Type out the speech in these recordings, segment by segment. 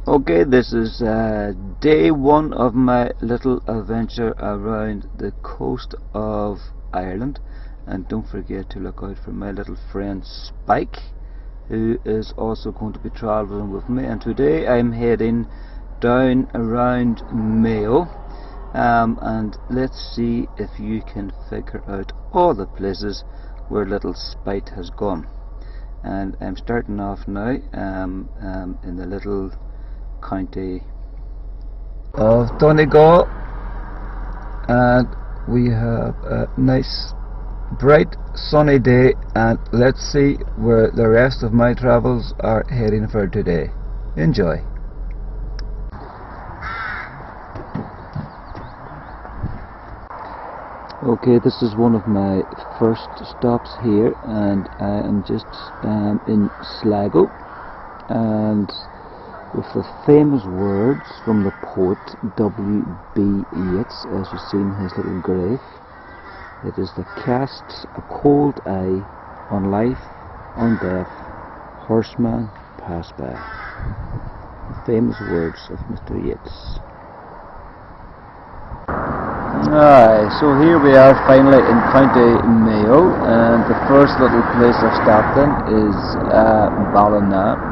Okay, this is day one of my little adventure around the coast of Ireland, and don't forget to look out for my little friend Spike, who is also going to be travelling with me. And today I'm heading down around Mayo, and let's see if you can figure out all the places where little Spike has gone. And I'm starting off now in the little county of Donegal, and we have a nice bright sunny day, and let's see where the rest of my travels are heading for today. Enjoy. Okay, this is one of my first stops here, and I am just in Sligo, and with the famous words from the poet W.B. Yeats, as you see in his little grave. It is that casts a cold eye on life, on death, horseman pass by. Famous words of Mr. Yeats. Alright, so here we are finally in County Mayo, and the first little place I've stopped in is Ballina,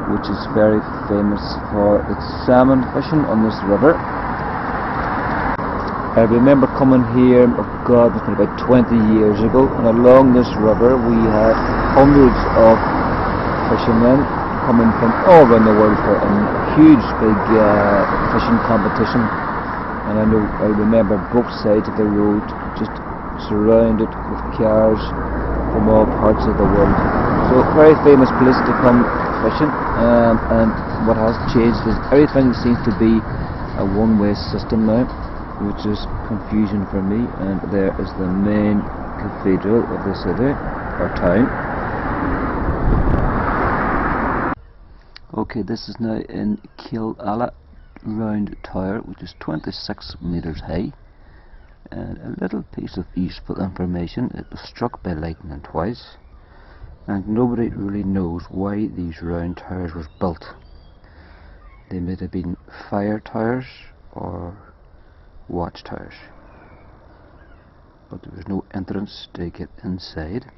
which is very famous for its salmon fishing on this river. I remember coming here, oh God, it was about 20 years ago, and along this river we had hundreds of fishermen coming from all around the world for a huge big fishing competition. And I remember both sides of the road just surrounded with cars from all parts of the world. So very famous place to come fishing, and what has changed is everything seems to be a one-way system now, which is confusion for me. And there is the main cathedral of the city or town. Okay, this is now in Killala Round Tower, which is 26 metres high, and a little piece of useful information: it was struck by lightning twice, and nobody really knows why these round towers were built. They might have been fire towers or watch towers, but there was no entrance to get inside.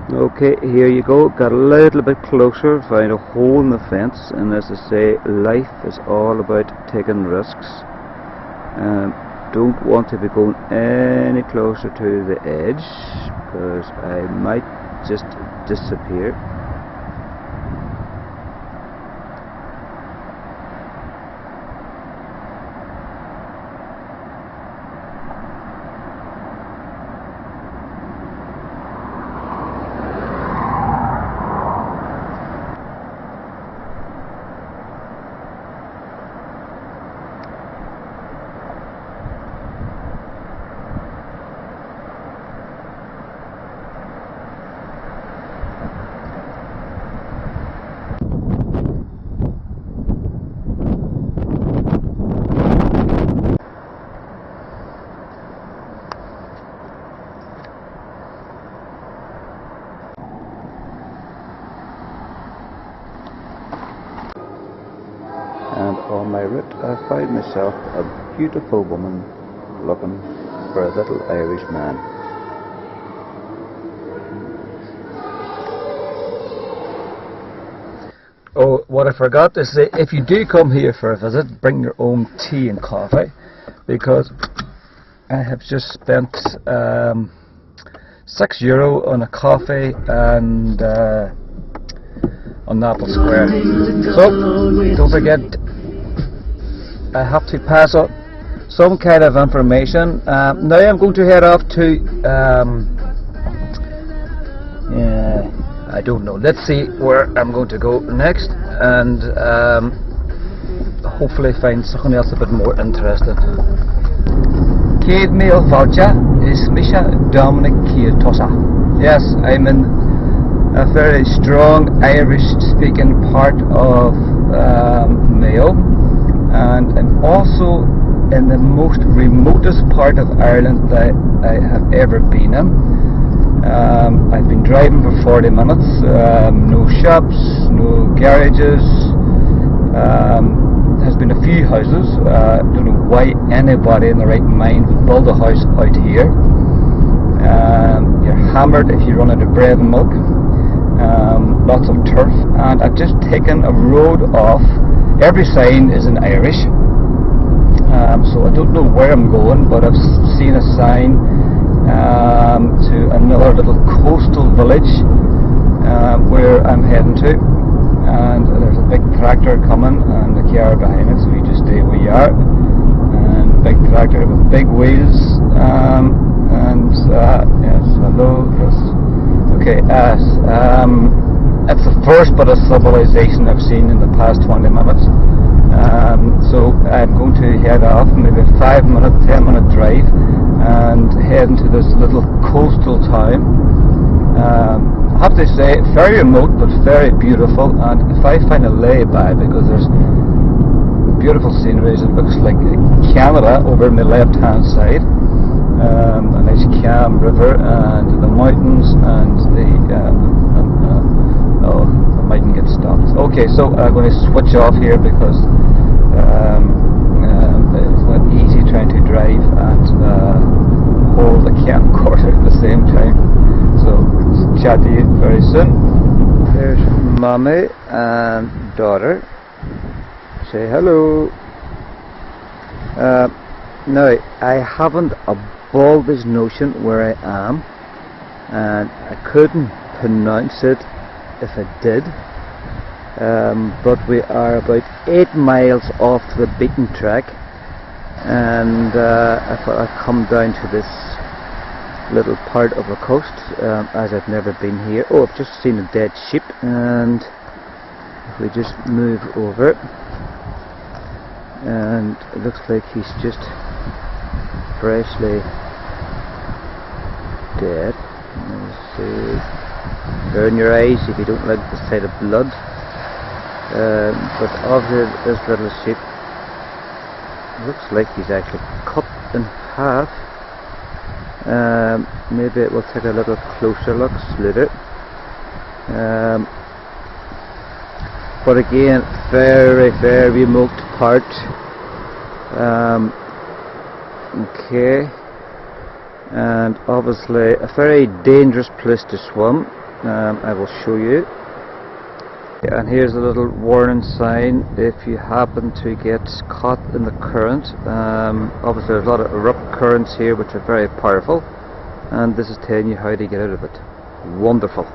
Okay, here you go, got a little bit closer, found a hole in the fence, and as I say, life is all about taking risks. Don't want to be going any closer to the edge, because I might just disappear. And on my route I found myself a beautiful woman looking for a little Irish man. Oh, what I forgot to say, if you do come here for a visit, bring your own tea and coffee, because I have just spent €6 on a coffee and on Naples Square. So don't forget, I have to pass on some kind of information. Now I'm going to head off to I don't know, let's see where I'm going to go next, and hopefully find something else a bit more interesting. Céad Míle Fáilte is Misha Dominic Kiatosa. Yes, I'm in a very strong Irish-speaking part of Mayo, and I'm also in the most remotest part of Ireland that I have ever been in. I've been driving for 40 minutes, no shops, no garages. There's been a few houses. I don't know why anybody in the right mind would build a house out here. You're hammered if you run out of bread and milk. Lots of turf, and I've just taken a road off. Every sign is in Irish, so I don't know where I'm going, but I've seen a sign to another little coastal village where I'm heading to, and there's a big tractor coming and a car behind it, so you just stay where you are. And big tractor with big wheels, yes, hello, yes. Okay, it's the first bit of civilization I've seen in the past 20 minutes. So I'm going to head off, maybe a 5-minute, 10-minute drive, and head into this little coastal town. I have to say, very remote but very beautiful, and if I find a lay-by, because there's beautiful sceneries, it looks like Canada over on the left-hand side. A nice calm river and the mountains and the oh, I mightn't get stopped. Okay, so I'm going to switch off here because it's not easy trying to drive and hold the camcorder at the same time. So chat to you very soon. There's mommy and daughter. Say hello. Now I haven't a bulbous notion where I am, and I couldn't pronounce it if I did, but we are about 8 miles off the beaten track, and I thought I'd come down to this little part of the coast, as I've never been here. Oh, I've just seen a dead sheep, and if we just move over, and it looks like he's just freshly dead. Let's see. Burn your eyes if you don't like the sight of blood. But of this little sheep, looks like he's actually cut in half. Maybe we'll take a little closer look later. But again, very, very remote part. Okay, and obviously a very dangerous place to swim. I will show you. And here's a little warning sign if you happen to get caught in the current. Obviously there's a lot of abrupt currents here which are very powerful, and this is telling you how to get out of it. Wonderful.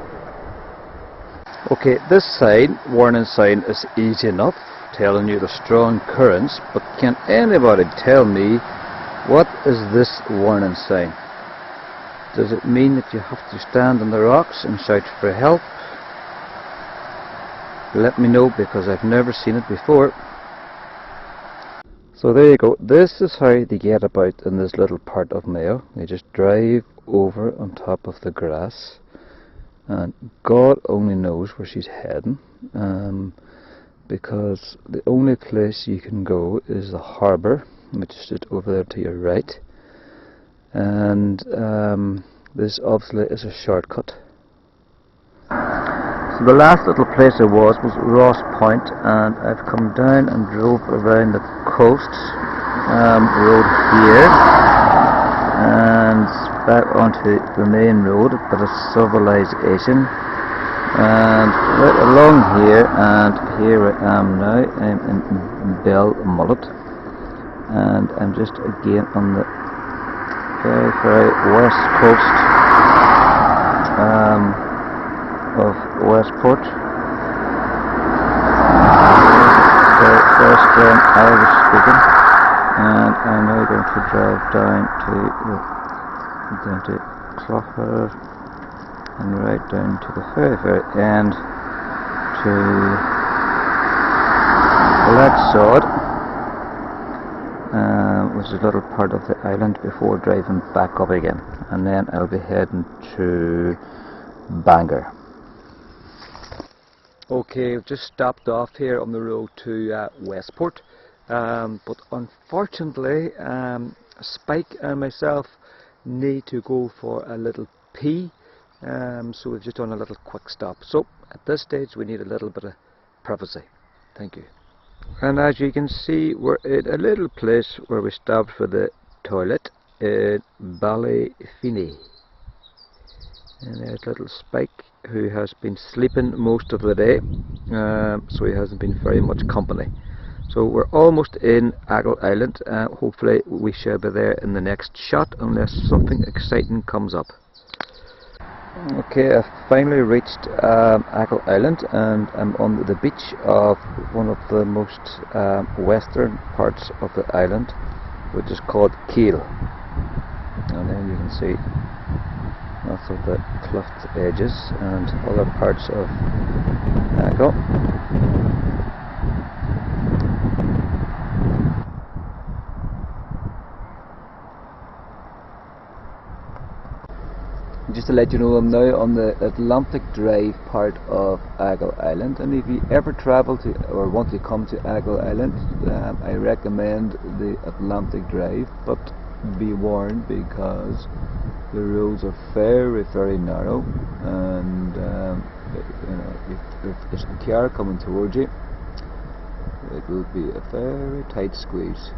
Okay, this sign, warning sign, is easy enough, telling you the strong currents, but can anybody tell me what is this warning sign? Does it mean that you have to stand on the rocks and shout for help? Let me know, because I've never seen it before. So there you go. This is how they get about in this little part of Mayo. They just drive over on top of the grass, and God only knows where she's heading, because the only place you can go is the harbour, which is just over there to your right, and this obviously is a shortcut. So the last little place I was Ross Point, and I've come down and drove around the coast road here and back onto the main road, but a civilization, and right along here, and here I am now. I'm in Belmullet, and I'm just again on the very, very west coast of Westport. Very strong Irish speaking, and I'm now going to drive down to Clogher and right down to the very, very end to Gladstone. which is a little part of the island, before driving back up again, and then I'll be heading to Bangor. Okay, I've just stopped off here on the road to Westport, but unfortunately Spike and myself need to go for a little pee, so we've just done a little quick stop. So at this stage we need a little bit of privacy. Thank you. And as you can see, we're at a little place where we stopped for the toilet at Ballyfeeney. And there's little Spike, who has been sleeping most of the day, so he hasn't been very much company. So we're almost in Aggle Island. Hopefully we shall be there in the next shot, unless something exciting comes up. Okay, I've finally reached Aggle Island, and I'm on the beach of one of the most western parts of the island, which is called Keel. And then you can see lots of the cliffed edges and other parts of Aggle. Just to let you know, I'm now on the Atlantic Drive part of Aggle Island, and if you ever travel to or want to come to Aggle Island, I recommend the Atlantic Drive, but be warned, because the roads are very narrow, and you know, if there's a car coming towards you, it will be a very tight squeeze.